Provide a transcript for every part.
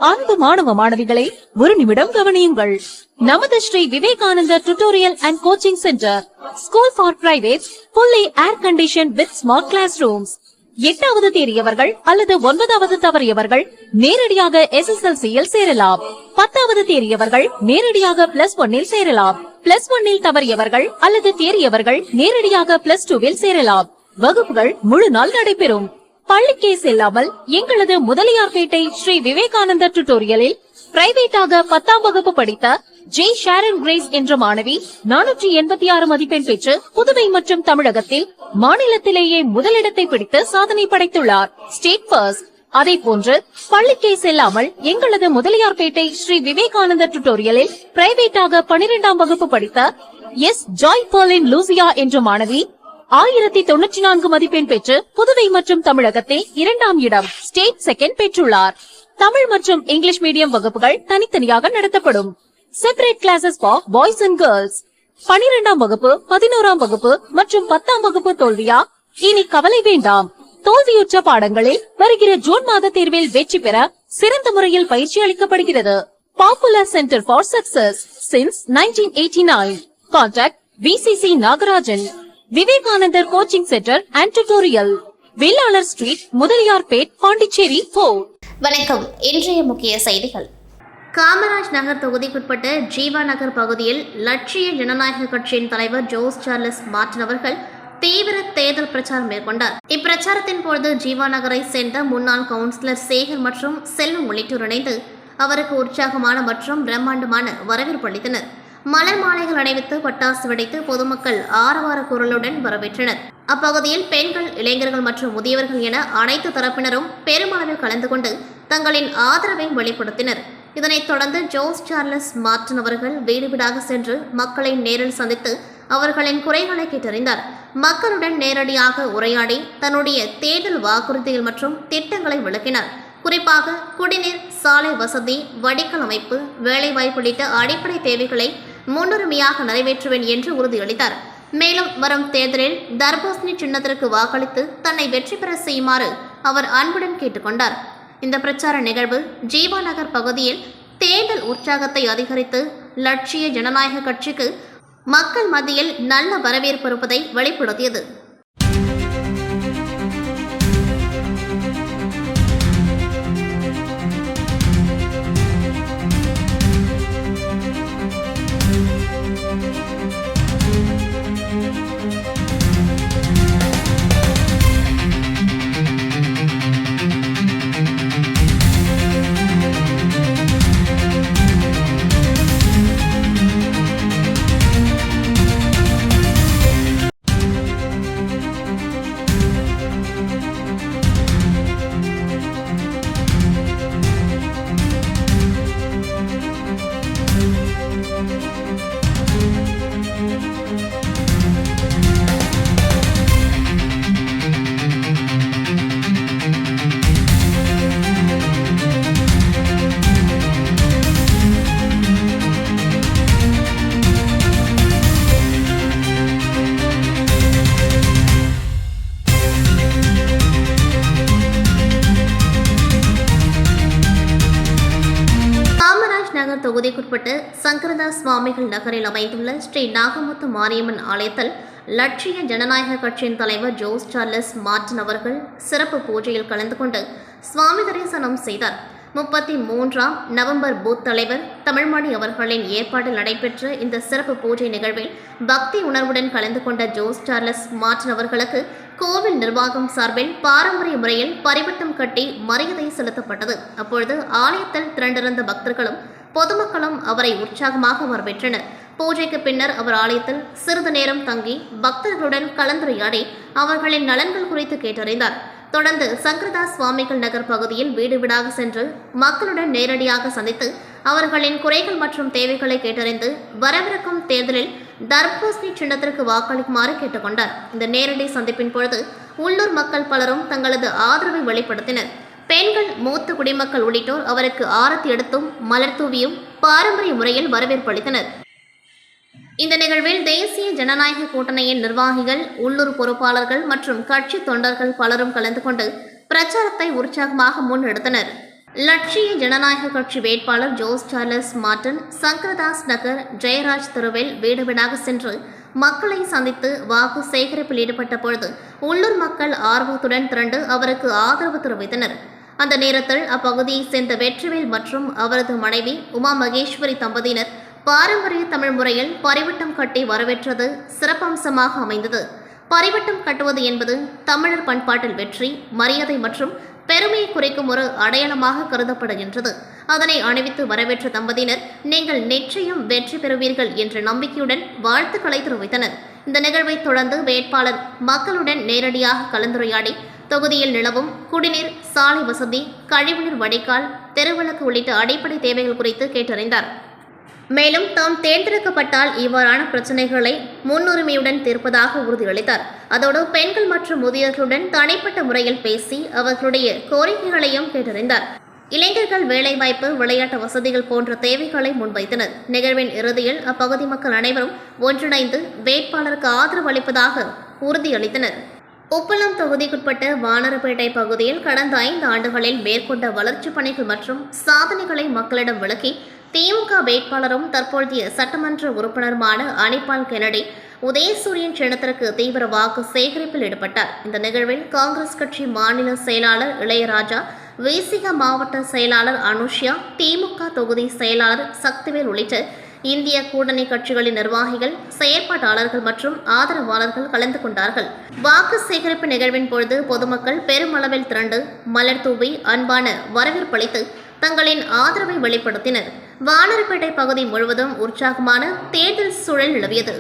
அன்பு மாணவ மாணவிகளை ஒரு நிமிடம் கவனியுங்கள். நமது Shri Vivekanandar tutorial and coaching centre, school for private, fully air condition with smart class rooms. 8வது தேறியவர்கள் அல்லது 9வது தவறியவர்கள் நேரடியாக SSLC-யில் சேரலாம். 10வது தேறியவர்கள் நேரடியாக +1-இல் சேரலாம். +1-இல் தவறியவர்கள் அல்லது தேறியவர்கள் நேரடியாக +2-ல் சேரலாம். வகுப்புகள் முழு நாள் நடைபெறும். பள்ளிக்கே செல்லாமல் எங்களது முதலியார்பேட்டை ஸ்ரீ விவேகானந்தர் டியூட்டோரியலில் பிரைவேட்டாக 10ஆம் வகுப்பு படித்த ஜே ஷாரன் கிரேஸ் என்ற மாணவி 486 மதிப்பெண் பெற்று புதுவை மற்றும் தமிழகத்தில் மாநிலத்திலேயே முதலிடத்தை பிடித்து சாதனை படைத்துள்ளார். State first. அதே போன்று பள்ளிக்கே செல்லாமல் எங்களது முதலியார்பேட்டை ஸ்ரீ விவேகானந்தர் டியூட்டோரியலில் பிரைவேட்டாக 12ஆம் வகுப்பு படித்த எஸ் ஜாய் பர்லின் லூசியா என்ற மாணவி 1094 மதிப்பெண் பெற்று புதுவை மற்றும் தமிழகத்தில் 2ஆம் இடம், ஸ்டேட் செகண்ட் பெற்றுள்ளார். தமிழ் மற்றும் இங்கிலீஷ் மீடியம் வகுப்புகள் தனித்தனியாக நடத்தப்படும். Separate classes for boys and girls. 12ஆம் வகுப்பு, 11ஆம் வகுப்பு மற்றும் 10ஆம் வகுப்பு தோல்வியா? இனி கவலை வேண்டாம். தோல்வியுற்ற பாடங்களில் வருகிற ஜூன் மாத தேர்வில் வெற்றி பெற சிறந்த முறையில் பயிற்சி அளிக்கப்படுகிறது. Popular centre for success since 1989. Contact VCC Nagarajan. Vivekanandar coaching centre and tutorial, Vellalar street, Mudaliarpet, Pondicherry 4. வணக்கம். இன்றைய முக்கிய செய்திகள். காமராஜ் நகர் தொகுதிக்குட்பட்ட ஜீவா நகர் பகுதியில் லட்சிய ஜனநாயக கட்சியின் தலைவர் ஜோஸ் சார்லஸ் மார்டின் அவர்கள் தீவிர தேர்தல் பிரச்சாரம் மேற்கொண்டார். இப்பிரச்சாரத்தின் போது ஜீவா நகரை சேர்ந்த முன்னாள் கவுன்சிலர் சேகர் மற்றும் செல்வம் உள்ளிட்டோர் இணைந்து அவருக்கு உற்சாகமான மற்றும் பிரம்மாண்டமான வரவேற்பு அளித்தனர். மலர் மாலைகள் அணிவித்து பட்டாசு வெடித்து பொதுமக்கள் ஆரவார குரலுடன் வரவேற்றனர். அப்பகுதியில் பெண்கள், இளைஞர்கள் மற்றும் முதியவர்கள் என அனைத்து தரப்பினரும் பெருமளவில் கலந்து கொண்டு தங்களின் ஆதரவை வெளிப்படுத்தினர். இதனைத் தொடர்ந்து ஜோஸ் சார்லஸ் மார்டின் அவர்கள் வீடு வீடாக சென்று மக்களை நேரில் சந்தித்து அவர்களின் குறைகளை கேட்டறிந்தார். மக்களுடன் நேரடியாக உரையாடி தன்னுடைய தேர்தல் வாக்குறுதிகள் மற்றும் திட்டங்களை விளக்கினார். குறிப்பாக குடிநீர், சாலை வசதி, வடிகால் அமைப்பு, வேலைவாய்ப்பு உள்ளிட்ட அடிப்படை தேவைகளை முன்னுரிமையாக நிறைவேற்றுவேன் என்று உறுதியளித்தார். மேலும் வரும் தேர்தலில் தர்பூசணி சின்னத்திற்கு வாக்களித்து தன்னை வெற்றி பெற செய்யுமாறு அவர் அன்புடன் கேட்டுக்கொண்டார். இந்த பிரச்சார நிகழ்வு ஜீவா நகர் பகுதியில் தேர்தல் உற்சாகத்தை அதிகரித்து லட்சிய ஜனநாயக கட்சிக்கு மக்கள் மத்தியில் நல்ல வரவேற்பு இருப்பதை வெளிப்படுத்தியது. தொகுதிக்குட்பட்ட சங்கரதாஸ் சுவாமிகள் நகரில் அமைந்துள்ள ஸ்ரீ நாகமுத்து மாரியம்மன் ஆலயத்தில் லட்சிய ஜனநாயக கட்சியின் தலைவர் ஜோஸ் சார்லஸ் மார்டின் அவர்கள் சிறப்பு பூஜையில் கலந்து கொண்டு சுவாமி தரிசனம் செய்தார். 33ஆம் நவம்பர் பூத் தலைவர் தமிழ்மணி அவர்களின் ஏற்பாட்டில் நடைபெற்ற இந்த சிறப்பு பூஜை நிகழ்வில் பக்தி உணர்வுடன் கலந்து கொண்ட ஜோஸ் சார்லஸ் மார்டின் அவர்களுக்கு கோவில் நிர்வாகம் சார்பில் பாரம்பரிய முறையில் பரிவட்டம் கட்டி மரியாதை செலுத்தப்பட்டது. அப்பொழுது ஆலயத்தில் திரண்டிருந்த பக்தர்களும் பொதுமக்களும் அவரை உற்சாகமாக வரவேற்றனர். பூஜைக்கு பின்னர் அவர் ஆலயத்தில் சிறிது நேரம் தங்கி பக்தர்களுடன் கலந்துரையாடி அவர்களின் நலன்கள் குறித்து கேட்டறிந்தார். தொடர்ந்து சங்கரதாஸ் சுவாமிகள் நகர் பகுதியில் வீடு வீடாக சென்று மக்களுடன் நேரடியாக சந்தித்து அவர்களின் குறைகள் மற்றும் தேவைகளை கேட்டறிந்து வரவிருக்கும் தேர்தலில் தர்பூசணி சின்னத்திற்கு வாக்களிக்குமாறு கேட்டுக்கொண்டார். இந்த நேரடி சந்திப்பின் பொழுது உள்ளூர் மக்கள் பலரும் தங்களது ஆதரவை வெளிப்படுத்தினர். பெண்கள், மூத்த குடிமக்கள் உள்ளிட்டோர் அவருக்கு ஆரத்தி எடுத்தும் மலர் தூவியும் பாரம்பரிய முறையில் வரவேற்பு அளித்தனர். இந்த நிகழ்வில் தேசிய ஜனநாயக கூட்டணியின் நிர்வாகிகள், உள்ளூர் பொறுப்பாளர்கள் மற்றும் கட்சி தொண்டர்கள் பலரும் கலந்து கொண்டு பிரச்சாரத்தை உற்சாகமாக முன்னெடுத்தனர். லட்சிய ஜனநாயக கட்சி வேட்பாளர் ஜோஸ் சார்லஸ் மார்டன் சங்கரதாஸ் நகர் ஜெயராஜ் தெருவில் வீடு வீடாக சென்று மக்களை சந்தித்து வாக்கு சேகரிப்பில் ஈடுபட்ட பொழுது உள்ளூர் மக்கள் ஆர்வத்துடன் திரண்டு அவருக்கு ஆதரவு தெரிவித்தனர். அந்த நேரத்தில் அப்பகுதியைச் சேர்ந்த வெற்றிவேல் மற்றும் அவரது மனைவி உமா மகேஸ்வரி தம்பதியினர் பாரம்பரிய தமிழ் முறையில் பரிவட்டம் கட்டி வரவேற்றது சிறப்பம்சமாக அமைந்தது. பரிவட்டம் கட்டுவது என்பது தமிழர் பண்பாட்டில் வெற்றி, மரியாதை மற்றும் பெருமையை குறிக்கும் ஒரு அடையாளமாக கருதப்படுகின்றது. அதனை அணிவித்து வரவேற்ற தம்பதியினர் நீங்கள் நிச்சயம் வெற்றி பெறுவீர்கள் என்ற நம்பிக்கையுடன் வாழ்த்துக்களை தெரிவித்தனர். இந்த நிகழ்வை தொடர்ந்து வேட்பாளர் மக்களுடன் நேரடியாக கலந்துரையாடி தொகுதியில் நிலவும் குடிநீர், சாலை வசதி, கழிவுநீர் வடிகால், தெருவிளக்கு உள்ளிட்ட அடிப்படை தேவைகள் குறித்து கேட்டறிந்தார். மேலும் தாம் தேர்ந்தெடுக்கப்பட்டால் இவ்வாறான பிரச்சினைகளை முன்னுரிமையுடன் தீர்ப்பதாக உறுதியளித்தார். அதோடு பெண்கள் மற்றும் முதியோர்களுடன் தனிப்பட்ட முறையில் பேசி அவர்களுடைய கோரிக்கைகளையும் கேட்டறிந்தார். இளைஞர்கள் வேலைவாய்ப்பு, விளையாட்டு வசதிகள் போன்ற தேவைகளை முன்வைத்தனர். நிகழ்வின் இறுதியில் அப்பகுதி மக்கள் அனைவரும் ஒன்றிணைந்து வேட்பாளருக்கு ஆதரவு அளிப்பதாக உறுதியளித்தனர். உப்பளம் தொகுதிக்குட்பட்ட வானரப்பேட்டை பகுதியில் கடந்த 5 ஆண்டுகளில் மேற்கொண்ட வளர்ச்சிப் பணிகள் மற்றும் சாதனைகளை மக்களிடம் விளக்கி திமுக வேட்பாளரும் தற்போதைய சட்டமன்ற உறுப்பினருமான அனிபால் கென்னடி உதயசூரியன் சின்னத்திற்கு தீவிர வாக்கு சேகரிப்பில் ஈடுபட்டார். இந்த நிகழ்வில் காங்கிரஸ் கட்சி மாநில செயலாளர் இளையராஜா, விசிக மாவட்ட செயலாளர் அனுஷ்யா, திமுக தொகுதி செயலாளர் சக்திவேல் உள்ளிட்ட இந்திய கூட்டணி கட்சிகளின் நிர்வாகிகள், செயற்பாட்டாளர்கள் மற்றும் ஆதரவாளர்கள் கலந்து கொண்டார்கள். வாக்கு சேகரிப்பு நிகழ்வின் பொழுது பொதுமக்கள் பெருமளவில் திரண்டு மலர் தூவி அன்பான வரவேற்பளித்து தங்களின் ஆதரவை வெளிப்படுத்தினர். வானரப்பேட்டை பகுதி முழுவதும் உற்சாகமான தேர்தல் சூழல் நிலவியது.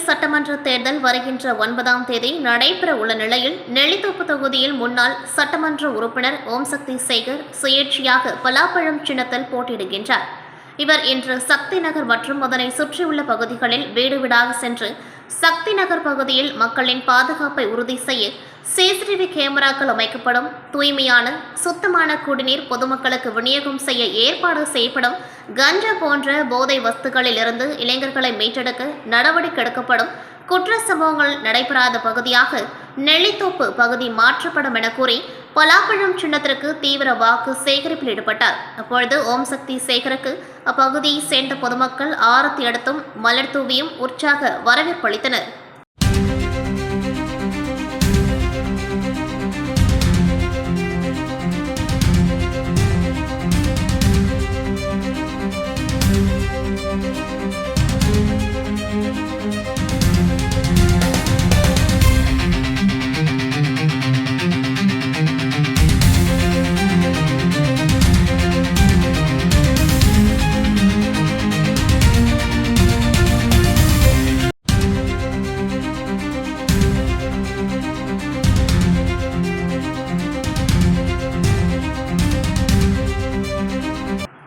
சட்டமன்ற தேர்தல் வருகின்ற 9ஆம் தேதி நடைபெற உள்ள நிலையில் நெல்லித்தோப்பு தொகுதியில் முன்னாள் சட்டமன்ற உறுப்பினர் ஓம்சக்தி சேகர் சுயேட்சையாக பலாப்பழம் சின்னத்தில் போட்டியிடுகின்றார். இவர் இன்று சக்தி நகர் மற்றும் அதனை சுற்றியுள்ள பகுதிகளில் வீடு வீடாக சென்று சக்தி நகர் பகுதியில் மக்களின் பாதுகாப்பை உறுதி செய்ய சிசிடிவி கேமராக்கள் அமைக்கப்படும், தூய்மையான சுத்தமான குடிநீர் பொதுமக்களுக்கு விநியோகம் செய்ய ஏற்பாடு செய்யப்படும், கஞ்சா போன்ற போதை வஸ்துக்களில் இருந்து இளைஞர்களை மீட்டெடுக்க நடவடிக்கை எடுக்கப்படும், குற்ற சம்பவங்கள் நடைபெறாத பகுதியாக நெல்லித்தோப்பு பகுதி மாற்றப்படும் என கூறி பலாப்பழம் சின்னத்திற்கு தீவிர வாக்கு சேகரிப்பில் ஈடுபட்டார். அப்பொழுது ஓம்சக்தி சேகருக்கு அப்பகுதியை சேர்ந்த பொதுமக்கள் ஆரத்தி எடுத்தும் மலர் தூவியும் உற்சாக வரவேற்பளித்தனர்.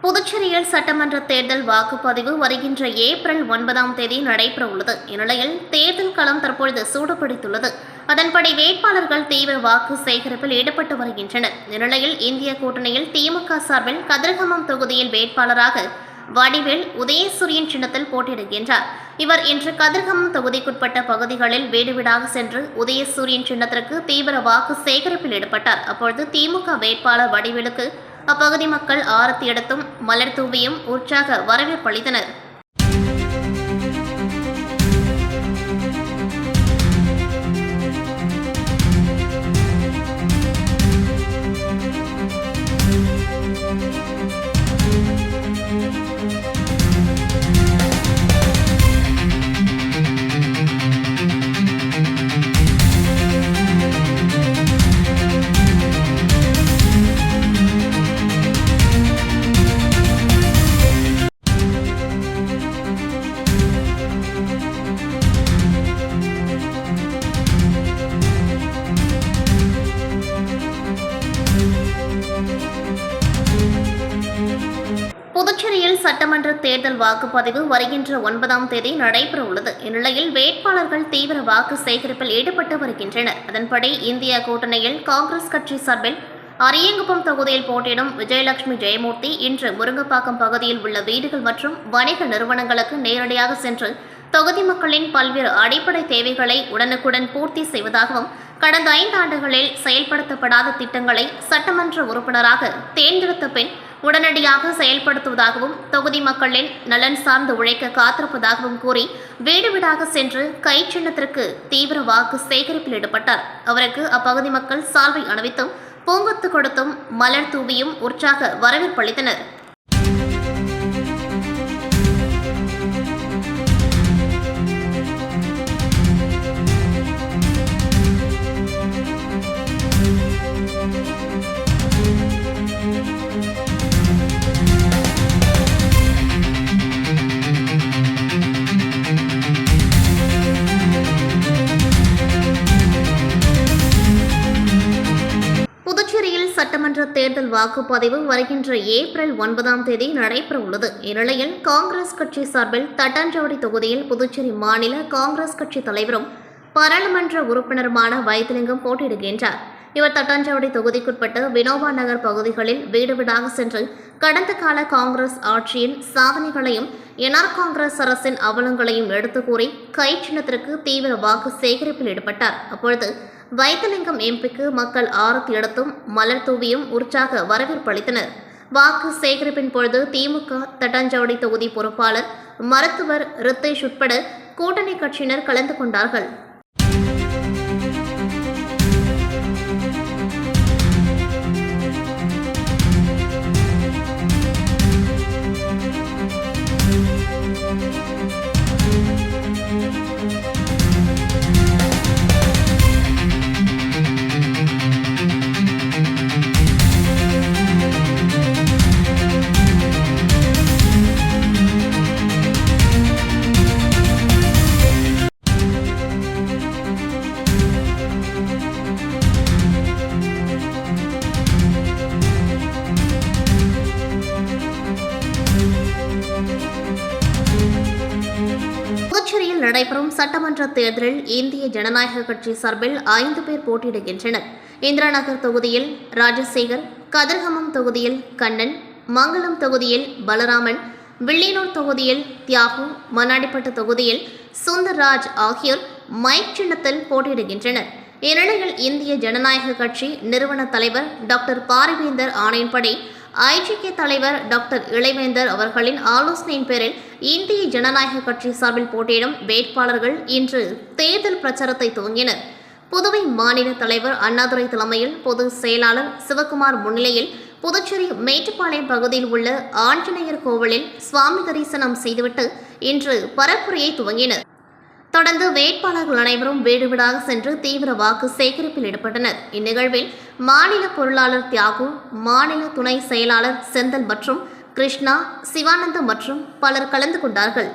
புதுச்சேரியில் சட்டமன்ற தேர்தல் வாக்குப்பதிவு வருகின்ற ஏப்ரல் 9ஆம் தேதி நடைபெற உள்ளது. இந்நிலையில் தேர்தல் களம் தற்பொழுது சூடுபிடித்துள்ளது. அதன்படி வேட்பாளர்கள் தீவிர வாக்கு சேகரிப்பில் ஈடுபட்டு வருகின்றனர். இந்நிலையில் இந்திய கூட்டணியில் திமுக சார்பில் கதிர்காமம் தொகுதியில் வேட்பாளராக வடிவேல் உதயசூரியன் சின்னத்தில் போட்டியிடுகின்றார். இவர் இன்று கதிர்காமம் தொகுதிக்குட்பட்ட பகுதிகளில் வீடு வீடாக சென்று உதயசூரியன் சின்னத்திற்கு தீவிர வாக்கு சேகரிப்பில் ஈடுபட்டார். அப்பொழுது திமுக வேட்பாளர் வடிவேலுக்கு அப்பகுதி மக்கள் ஆரத்தி எடுத்தும் மலர் தூவியும் உற்சாக வரவேற்பளித்தனர். புதுச்சேரியில் சட்டமன்ற தேர்தல் வாக்குப்பதிவு வருகின்ற 9ஆம் தேதி நடைபெற உள்ளது. இந்நிலையில் வேட்பாளர்கள் தீவிர வாக்கு சேகரிப்பில் ஈடுபட்டு வருகின்றனர். அதன்படி இந்திய கூட்டணியில் காங்கிரஸ் கட்சி சார்பில் அரியங்குப்பம் தொகுதியில் போட்டியிடும் விஜயலட்சுமி ஜெயமூர்த்தி இன்று முருங்கப்பாக்கம் பகுதியில் உள்ள வீடுகள் மற்றும் வணிக நிறுவனங்களுக்கு நேரடியாக சென்று தொகுதி மக்களின் பல்வேறு அடிப்படை தேவைகளை உடனுக்குடன் பூர்த்தி செய்வதாகவும் கடந்த 5 ஆண்டுகளில் செயல்படுத்தப்படாத திட்டங்களை சட்டமன்ற உறுப்பினராக தேர்ந்தெடுத்த பின் உடனடியாக செயல்படுத்துவதாகவும் தொகுதி மக்களின் நலன் சார்ந்து உழைக்க காத்திருப்பதாகவும் கூறி வீடு வீடாக சென்று கை சின்னத்திற்கு தீவிர வாக்கு சேகரிப்பில் ஈடுபட்டார். அவருக்கு அப்பகுதி மக்கள் சால்வை அணிவித்தும் பூங்கொத்து கொடுத்தும் மலர் தூவியும் உற்சாக வரவேற்பளித்தனர். புதுச்சேரியில் சட்டமன்ற தேர்தல் வாக்குப்பதிவு வருகின்ற ஏப்ரல் 9ஆம் தேதி நடைபெற உள்ளது. இந்நிலையில் காங்கிரஸ் கட்சி சார்பில் தட்டாஞ்சாவடி தொகுதியில் புதுச்சேரி மாநில காங்கிரஸ் கட்சி தலைவரும் பாராளுமன்ற உறுப்பினருமான வைத்திலிங்கம் போட்டியிடுகின்றார். இவர் தட்டாஞ்சாவடி தொகுதிக்குட்பட்ட வினோபா நகர் பகுதிகளில் வீடு வீடாக சென்று கடந்த கால காங்கிரஸ் ஆட்சியின் சாதனைகளையும் என்ஆர் காங்கிரஸ் அரசின் அவலங்களையும் எடுத்து கூறி கை சின்னத்திற்கு தீவிர வாக்கு சேகரிப்பில் ஈடுபட்டார். அப்பொழுது வைத்திலிங்கம் எம்பிக்கு மக்கள் ஆரத்தி எடுத்தும் மலர் தூவியும் உற்சாக வரவேற்பு அளித்தனர். வாக்கு சேகரிப்பின் பொழுது திமுக தட்டாஞ்சாவடி தொகுதி பொறுப்பாளர் மருத்துவர் ரித்தேஷ் உட்பட கூட்டணி கட்சியினர் கலந்து கொண்டார்கள். புதுச்சேரியில் நடைபெறும் சட்டமன்ற தேர்தலில் இந்திய ஜனநாயக கட்சி சார்பில் 5 பேர் போட்டியிடுகின்றனர். இந்திரா நகர் தொகுதியில் ராஜசேகர், கதிர்கமம் தொகுதியில் கண்ணன், மங்களம் தொகுதியில் பலராமன், வில்லியனூர் தொகுதியில் தியாகு, மண்ணாடிப்பட்டு தொகுதியில் சுந்தர்ராஜ் ஆகியோர் மைக் சின்னத்தில் போட்டியிடுகின்றனர். இந்நிலையில் இந்திய ஜனநாயக கட்சி நிறுவன தலைவர் டாக்டர் பாரிவேந்தர் ஆணையின்படி ஐஜிகே தலைவர் டாக்டர் இளைவேந்தர் அவர்களின் ஆலோசனையின் பேரில் இந்திய ஜனநாயக கட்சி சார்பில் போட்டியிடும் வேட்பாளர்கள் இன்று தேர்தல் பிரச்சாரத்தை துவங்கினர். புதுவை மாநில தலைவர் அண்ணாதுரை தலைமையில் பொதுச் செயலாளர் சிவகுமார் முன்னிலையில் புதுச்சேரி மேட்டுப்பாளையம் பகுதியில் உள்ள ஆஞ்சநேயர் கோவிலில் சுவாமி தரிசனம் செய்துவிட்டு இன்று பரப்புரையை துவங்கினர். தொடர்ந்து வேட்பாளர்கள் அனைவரும் வீடு வீடாக சென்று தீவிர வாக்கு சேகரிப்பில் ஈடுபட்டனர். இந்நிகழ்வில் மாநில பொருளாளர் தியாகு, மாநில துணை செயலாளர் செந்தல் மற்றும் கிருஷ்ணா, சிவானந்தம் மற்றும் பலர் கலந்து கொண்டார்கள்.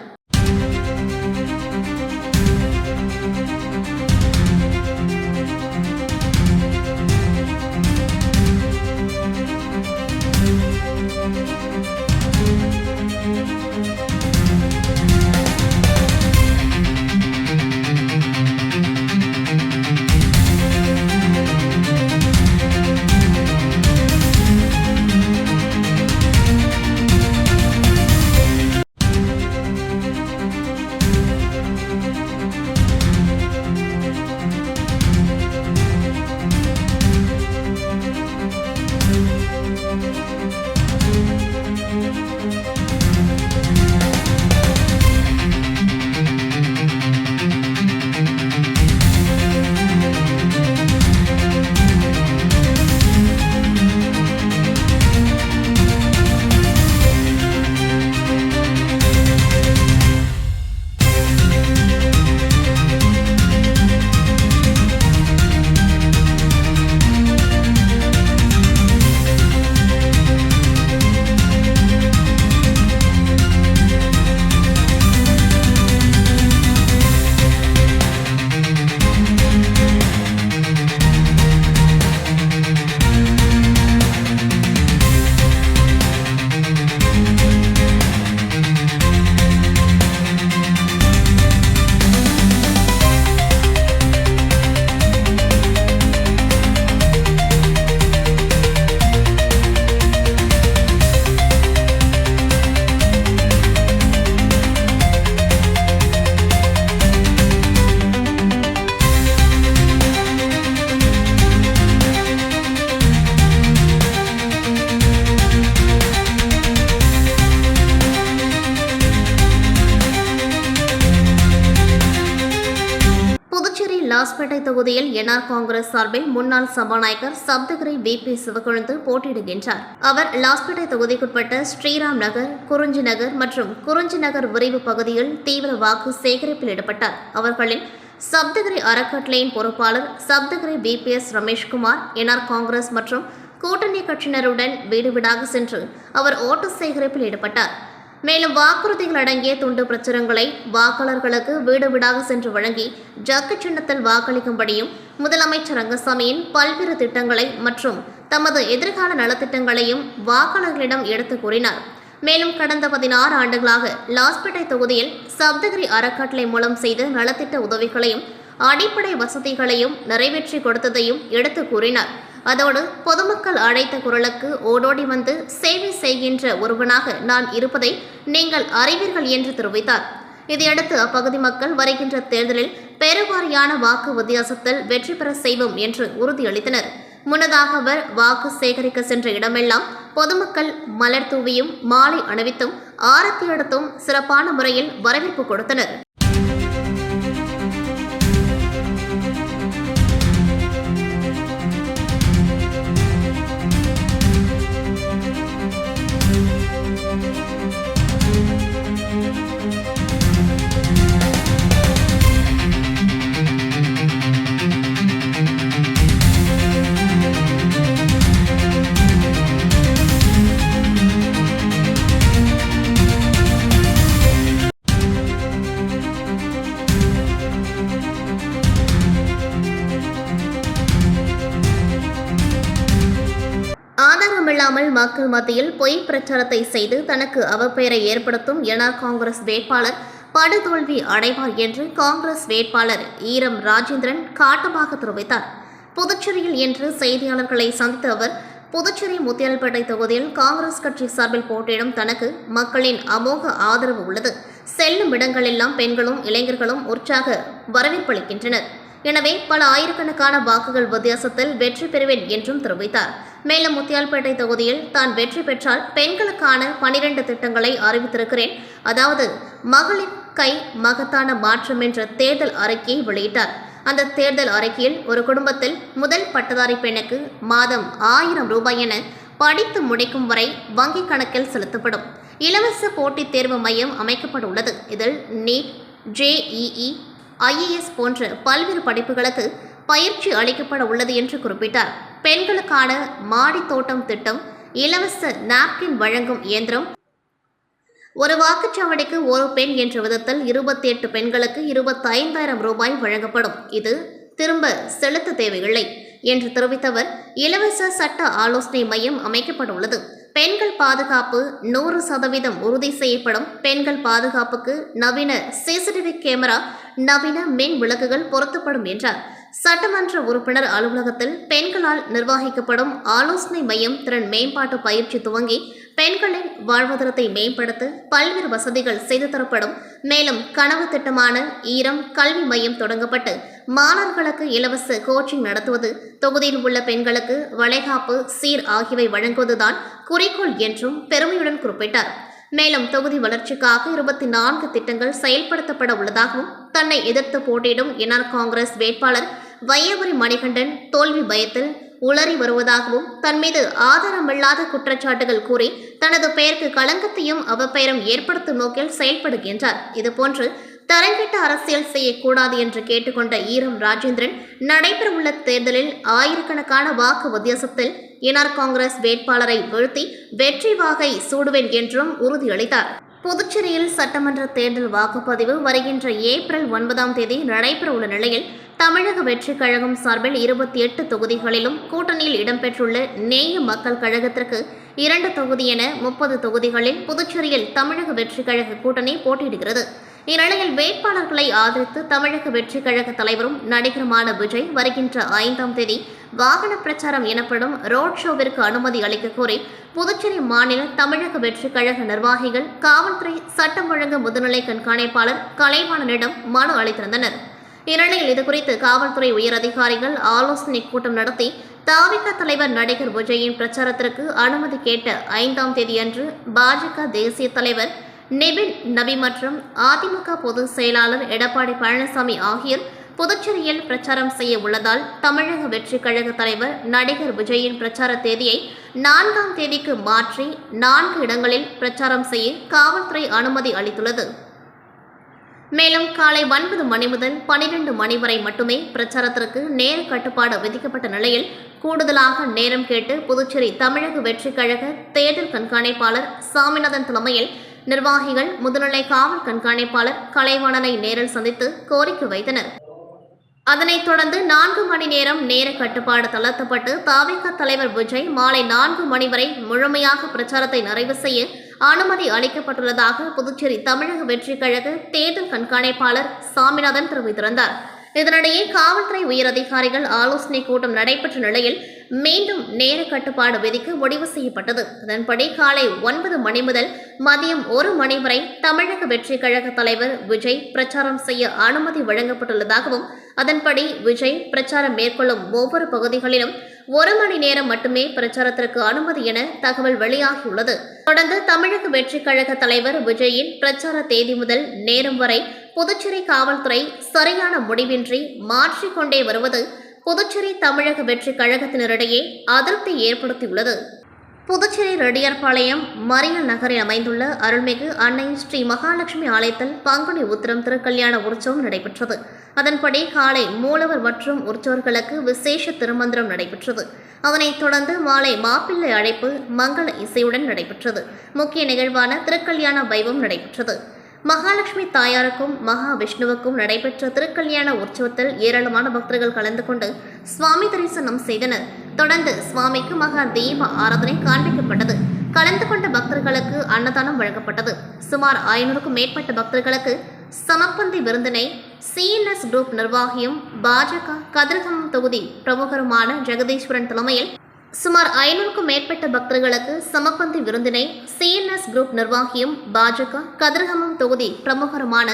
தொகுதியில் என்ஆர் காங்கிரஸ் சார்பில் முன்னாள் சபாநாயகர் சப்தகிரி பிபி சிவக்கொழுந்து போட்டியிடுகின்றார். அவர் லாஸ்பேட்டை தொகுதிக்குட்பட்ட ஸ்ரீராம் நகர், குறிஞ்சி நகர் மற்றும் குறிஞ்சி நகர் விரைவு பகுதியில் தீவிர வாக்கு சேகரிப்பில் ஈடுபட்டார். அவர்களில் சப்தகிரி அறக்கட்டளையின் பொறுப்பாளர் சப்தகிரி பிபிஎஸ் ரமேஷ்குமார் என்ஆர் காங்கிரஸ் மற்றும் கூட்டணி கட்சியினருடன் வீடு வீடாக சென்று அவர் ஓட்டு சேகரிப்பில் ஈடுபட்டார். மேலும் வாக்குறுதிகள் அடங்கிய துண்டு பிரச்சுரங்களை வாக்காளர்களுக்கு வீடு வீடாக சென்று வழங்கி ஜக்கு சின்னத்தில் வாக்களிக்கும்படியும் முதலமைச்சர் ரங்கசாமியின் பல்வேறு திட்டங்களை மற்றும் தமது எதிர்கால நலத்திட்டங்களையும் வாக்காளர்களிடம் எடுத்து கூறினார். மேலும் கடந்த 16 ஆண்டுகளாக லாஸ்பேட்டை தொகுதியில் சப்தகிரி அறக்கட்டளை மூலம் செய்த நலத்திட்ட உதவிகளையும் அடிப்படை வசதிகளையும் நிறைவேற்றி கொடுத்ததையும் எடுத்து கூறினார். அதோடு பொதுமக்கள் அழைத்த குரலுக்கு ஓடோடி வந்து சேவை செய்கின்ற ஒருவனாக நான் இருப்பதை நீங்கள் அறிவீர்கள் என்று தெரிவித்தார். இதையடுத்து அப்பகுதி மக்கள் வருகின்ற தேர்தலில் பெருவாரியான வாக்கு வித்தியாசத்தில் வெற்றி பெற செய்வோம் என்று உறுதியளித்தனர். முன்னதாக அவர் வாக்கு சேகரிக்க சென்ற இடமெல்லாம் பொதுமக்கள் மலர் தூவியும் மாலை அணிவித்தும் ஆரத்தி எடுத்தும் சிறப்பான முறையில் வரவேற்பு கொடுத்தனர். ஆதாரமில்லாமல் மக்கள் மத்தியில் பொய் பிரச்சாரத்தை செய்து தனக்கு அவப்பெயரை ஏற்படுத்தும் என்ஆர் காங்கிரஸ் வேட்பாளர் படுதோல்வி அடைவார் என்று காங்கிரஸ் வேட்பாளர் ஈரம் ராஜேந்திரன் காட்டமாக தெரிவித்தார். புதுச்சேரியில் இன்று செய்தியாளர்களை சந்தித்த அவர், புதுச்சேரி முத்தியால்பேட்டை தொகுதியில் காங்கிரஸ் கட்சி சார்பில் போட்டியிடும் தனக்கு மக்களின் அமோக ஆதரவு உள்ளது. செல்லும் இடங்களெல்லாம் பெண்களும் இளைஞர்களும் உற்சாக வரவேற்பளிக்கின்றனர். எனவே பல ஆயிரக்கணக்கான வாக்குகள் வித்தியாசத்தில் வெற்றி பெறுவேன் என்றும் தெரிவித்தார். மேலும் முத்தியால்பேட்டை தொகுதியில் தான் வெற்றி பெற்றால் பெண்களுக்கான 12 திட்டங்களை அறிவித்திருக்கிறேன். அதாவது மகளின் கை மகத்தான மாற்றம் என்ற தேர்தல் அறிக்கையை வெளியிட்டார். அந்த தேர்தல் அறிக்கையில் ஒரு குடும்பத்தில் முதல் பட்டதாரி பெண்ணுக்கு மாதம் 1000 ரூபாய் என படித்து முடிக்கும் வரை வங்கிக் கணக்கில் செலுத்தப்படும். இலவச போட்டித் தேர்வு மையம் அமைக்கப்பட உள்ளது. இதில் நீட், JEE, IAS போன்ற பல்வேறு படிப்புகளுக்கு பயிற்சி அளிக்கப்பட உள்ளது என்று குறிப்பிட்டார். பெண்களுக்கான மாடி தோட்டம் திட்டம், இலவச நாப்கின் வழங்கும் இயந்திரம், ஒரு வாக்குச்சாவடிக்கு ஒரு பெண் என்ற விதத்தில் 28 பெண்களுக்கு 25,000 ரூபாய் வழங்கப்படும். இது திரும்ப செலுத்த தேவையில்லை என்று தெரிவித்தவர், இலவச சட்ட ஆலோசனை மையம் அமைக்கப்பட உள்ளது. பெண்கள் பாதுகாப்பு 100% உறுதி செய்யப்படும். பெண்கள் பாதுகாப்புக்கு நவீன CCTV கேமரா, நவீன மின் விளக்குகள் பொருத்தப்படும் என்றார். சட்டமன்ற உறுப்பினர் அலுவலகத்தில் பெண்களால் நிர்வகிக்கப்படும் ஆலோசனை மையம் திறன் மேம்பாட்டு பயிற்சி துவங்கி பெண்களின் வாழ்வாதாரத்தை மேம்படுத்த பல்வேறு வசதிகள் செய்து தரப்படும். மேலும் கனவு திட்டமான ஈரம் கல்வி மையம் தொடங்கப்பட்டு மாணவர்களுக்கு இலவச கோச்சிங் நடத்துவது, தொகுதியில் உள்ள பெண்களுக்கு வளைகாப்பு, சீர் ஆகியவை வழங்குவதுதான் குறிக்கோள் என்றும் பெருமையுடன் குறிப்பிட்டார். மேலும் தொகுதி வளர்ச்சிக்காக 24 திட்டங்கள் செயல்படுத்தப்பட உள்ளதாகவும், தன்னை எதிர்த்து போட்டியிடும் என்ஆர் காங்கிரஸ் வேட்பாளர் வையபுரி மணிகண்டன் தோல்வி பயத்தில் உளறி வருவதாகவும், தன் மீது ஆதாரமில்லாத குற்றச்சாட்டுகள் கூறி தனது பெயருக்கு களங்கத்தையும் அவப்பெயரும் ஏற்படுத்தும் நோக்கில் செயல்படுகின்றார். இதுபோன்று தரங்கெட்ட அரசியல் செய்யக்கூடாது என்று கேட்டுக்கொண்ட ஈரம் ராஜேந்திரன், நடைபெறவுள்ள தேர்தலில் ஆயிரக்கணக்கான வாக்கு வித்தியாசத்தில் என்ஆர் காங்கிரஸ் வேட்பாளரை வீழ்த்தி வெற்றி வாகை சூடுவேன் என்றும் உறுதியளித்தார். புதுச்சேரியில் சட்டமன்ற தேர்தல் வாக்குப்பதிவு வருகின்ற ஏப்ரல் 9ஆம் தேதி நடைபெறவுள்ள நிலையில் தமிழக வெற்றிக் கழகம் சார்பில் 28 தொகுதிகளிலும் கூட்டணியில் இடம்பெற்றுள்ள நேய மக்கள் கழகத்திற்கு 2 தொகுதி என 30 தொகுதிகளில் புதுச்சேரியில் தமிழக வெற்றிக் கழக கூட்டணி போட்டியிடுகிறது. இந்நிலையில் வேட்பாளர்களை ஆதரித்து தமிழக வெற்றிக் கழக தலைவரும் நடிகருமான விஜய் வருகின்ற 5ஆம் தேதி வாகன பிரச்சாரம் எனப்படும் ரோட் ஷோவிற்கு அனுமதி அளிக்க கோரி புதுச்சேரி மாநில தமிழக வெற்றிக் கழக நிர்வாகிகள் காவல்துறை சட்டம் ஒழுங்கு முதுநிலை கண்காணிப்பாளர் கலைவாணனிடம் மனு அளித்திருந்தனர். இந்நிலையில் இதுகுறித்து காவல்துறை உயர் அதிகாரிகள் ஆலோசனை கூட்டம் நடத்தி தாவிக தலைவர் நடிகர் விஜயின் பிரச்சாரத்திற்கு அனுமதி கேட்ட 5ஆம் தேதியன்று பாஜக தேசிய தலைவர் நிபின் நபி மற்றும் அதிமுக பொதுச் செயலாளர் எடப்பாடி பழனிசாமி ஆகியோர் புதுச்சேரியில் பிரச்சாரம் செய்ய உள்ளதால் தமிழக வெற்றி கழக தலைவர் நடிகர் விஜயின் பிரச்சார தேதியை 4ஆம் தேதிக்கு மாற்றி 4 இடங்களில் பிரச்சாரம் செய்ய காவல்துறை அனுமதி அளித்துள்ளது. மேலும் காலை 9 மணி முதல் 12 மணி வரை மட்டுமே பிரச்சாரத்திற்கு நேர கட்டுப்பாடு விதிக்கப்பட்ட நிலையில் கூடுதலாக நேரம் கேட்டு புதுச்சேரி தமிழக வெற்றி கழக தேர்தல் கண்காணிப்பாளர் சாமிநாதன் தலைமையில் நிர்வாகிகள் முதுநிலை காவல் கண்காணிப்பாளர் கலைவாணனை நேரில் சந்தித்து கோரிக்கை வைத்தனர். அதனைத் தொடர்ந்து 4 மணி நேரம் நேர கட்டுப்பாடு தளர்த்தப்பட்டு தாவேகா தலைவர் விஜய் மாலை 4 மணி வரை முழுமையாக பிரச்சாரத்தை நிறைவு செய்ய அனுமதி அளிக்கப்பட்டுள்ளதாக புதுச்சேரி தமிழக வெற்றி கழக தேர்தல் கண்காணிப்பாளர் சாமிநாதன் தெரிவித்திருந்தார். இதனிடையே காவல்துறை உயரதிகாரிகள் ஆலோசனை கூட்டம் நடைபெற்ற நிலையில் மீண்டும் நேர கட்டுப்பாடு விதிக்க முடிவு செய்யப்பட்டது. அதன்படி காலை 9 மணி முதல் மதியம் 1 மணி வரை தமிழக வெற்றி கழக தலைவர் விஜய் பிரச்சாரம் செய்ய அனுமதி வழங்கப்பட்டுள்ளதாகவும் அதன்படி விஜய் பிரச்சாரம் மேற்கொள்ளும் ஒவ்வொரு பகுதிகளிலும் 1 மணி நேரம் மட்டுமே பிரச்சாரத்திற்கு அனுமதி என தகவல் வெளியாகியுள்ளது. தொடர்ந்து தமிழக வெற்றி கழக தலைவர் விஜயின் பிரச்சார தேதி முதல் நேரம் வரை புதுச்சேரி காவல்துறை சரியான முடிவின்றி மாற்றிக்கொண்டே வருவது புதுச்சேரி தமிழக வெற்றி கழகத்தினரிடையே அதிருப்தி ஏற்படுத்தியுள்ளது. புதுச்சேரி ரெட்டியார்பாளையம் மறியல் நகரில் அமைந்துள்ள அருள்மிகு அன்னை ஸ்ரீ மகாலட்சுமி ஆலயத்தில் பங்குனி உத்திரம் திருக்கல்யாண உற்சவம் நடைபெற்றது. அதன்படி காலை மூலவர் மற்றும் உற்சவர்களுக்கு விசேஷ திருமந்திரம் நடைபெற்றது. அதனைத் தொடர்ந்து மாலை மாப்பிள்ளை அழைப்பு மங்கள இசையுடன் நடைபெற்றது. முக்கிய நிகழ்வான திருக்கல்யாண வைபவம் நடைபெற்றது. மகாலட்சுமி தாயாருக்கும் மகா விஷ்ணுவுக்கும் நடைபெற்ற திருக்கல்யாண உற்சவத்தில் ஏராளமான பக்தர்கள் கலந்து கொண்டு சுவாமி தரிசனம் செய்தனர். தொடர்ந்து சுவாமிக்கு மகா தீப ஆராதனை காண்பிக்கப்பட்டது. கலந்து கொண்ட பக்தர்களுக்கு அன்னதானம் வழங்கப்பட்டது. சுமார் 500க்கும் மேற்பட்ட பக்தர்களுக்கு சமப்பந்தி விருந்தினை CNS குரூப் நிர்வாகியும் பாஜக கதிர்காமம் தொகுதி பிரமுகருமான ஜெகதீஸ்வரன் தலைமையில் சுமார் 500க்கும் மேற்பட்ட பக்தர்களுக்கு சமப்பந்தி விருந்தினை CNS குரூப் நிர்வாகியும் பாஜக கதிர்காமம் தொகுதி பிரமுகருமான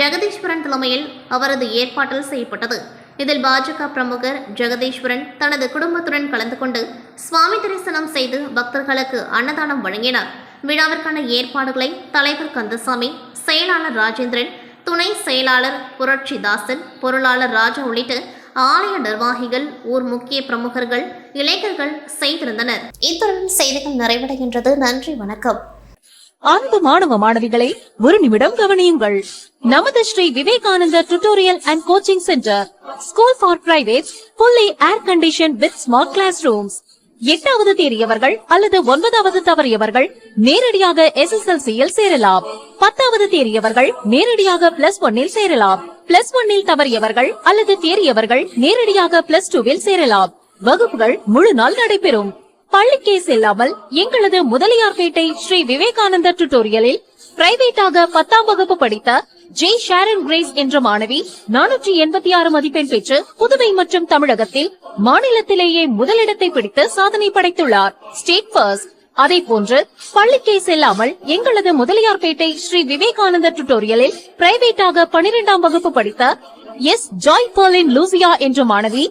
ஜெகதீஸ்வரன் தலைமையில் அவரது ஏற்பாட்டில் செய்யப்பட்டது. இதில் பாஜக பிரமுகர் ஜெகதீஸ்வரன் தனது குடும்பத்துடன் கலந்து கொண்டு சுவாமி தரிசனம் செய்து பக்தர்களுக்கு அன்னதானம் வழங்கினார். விழாவிற்கான ஏற்பாடுகளை தலைவர் கந்தசாமி, செயலாளர் ராஜேந்திரன், துணை செயலாளர் புரட்சிதாசன், பொருளாளர் ராஜா உள்ளிட்ட ஆலய நிர்வாகிகள், ஊர் முக்கிய பிரமுகர்கள், இளைஞர்கள் செய்திருந்தனர். இத்துடன் செய்திகள் நிறைவடைகின்றது. நன்றி, வணக்கம். அன்பு மாணவ மாணவிகளை ஒரு நிமிடம் கவனியுங்கள். நமது Shri Vivekanandar tutorial and coaching centre school for private fully air condition with smart class rooms. 8வது தேறியவர்கள் அல்லது 9வது தவறியவர்கள் நேரடியாக SSLC-யில் சேரலாம். 10வது தேறியவர்கள் நேரடியாக +1-இல் சேரலாம். +1-இல் தவறியவர்கள் அல்லது தேறியவர்கள் நேரடியாக +2-ல் சேரலாம். வகுப்புகள் முழு நாள் நடைபெறும். பள்ளிக்கே செல்லாமல் எங்களது முதலியார்பேட்டை ஸ்ரீ விவேகானந்தர் டியூட்டோரியலில் பிரைவேட்டாக 10ஆம் வகுப்பு படித்த ஜே ஷாரன் கிரேஸ் என்ற மாணவி 486 மதிப்பெண் பெற்று புதுவை மற்றும் தமிழகத்தில் மாநிலத்திலேயே முதலிடத்தை பிடித்து சாதனை படைத்துள்ளார். State first. அதே போன்று பள்ளிக்கே செல்லாமல் எங்களது முதலியார்பேட்டை ஸ்ரீ விவேகானந்தர் டியூட்டோரியலில் பிரைவேட்டாக 12ஆம் வகுப்பு படித்த எஸ் ஜாய் பர்லின் லூசியா என்ற மாணவி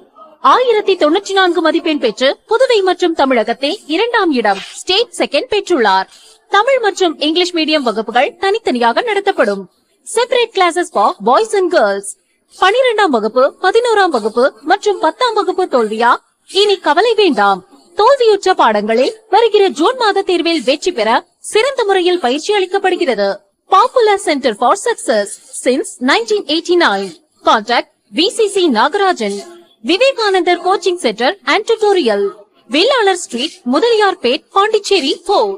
1094 மதிப்பெண் பெற்று புதுவை மற்றும் தமிழகத்தில் 2ஆம் இடம் ஸ்டேட் செகண்ட் பெற்றுள்ளார். தமிழ் மற்றும் இங்கிலீஷ் மீடியம் வகுப்புகள் தனித்தனியாக நடத்தப்படும். Separate classes for boys and girls. 12ஆம் வகுப்பு, 11ஆம் வகுப்பு மற்றும் 10ஆம் வகுப்பு தோல்வியா? இனி கவலை வேண்டாம். தோல்வியுற்ற பாடங்களில் வருகிற ஜூன் மாத தேர்வில் வெற்றி பெற சிறந்த முறையில் பயிற்சி அளிக்கப்படுகிறது. Popular centre for success since 1989. Contact VCC Nagarajan. Vivekanandar coaching centre and tutorial, Vellalar street, Mudaliarpet, Pondicherry 4.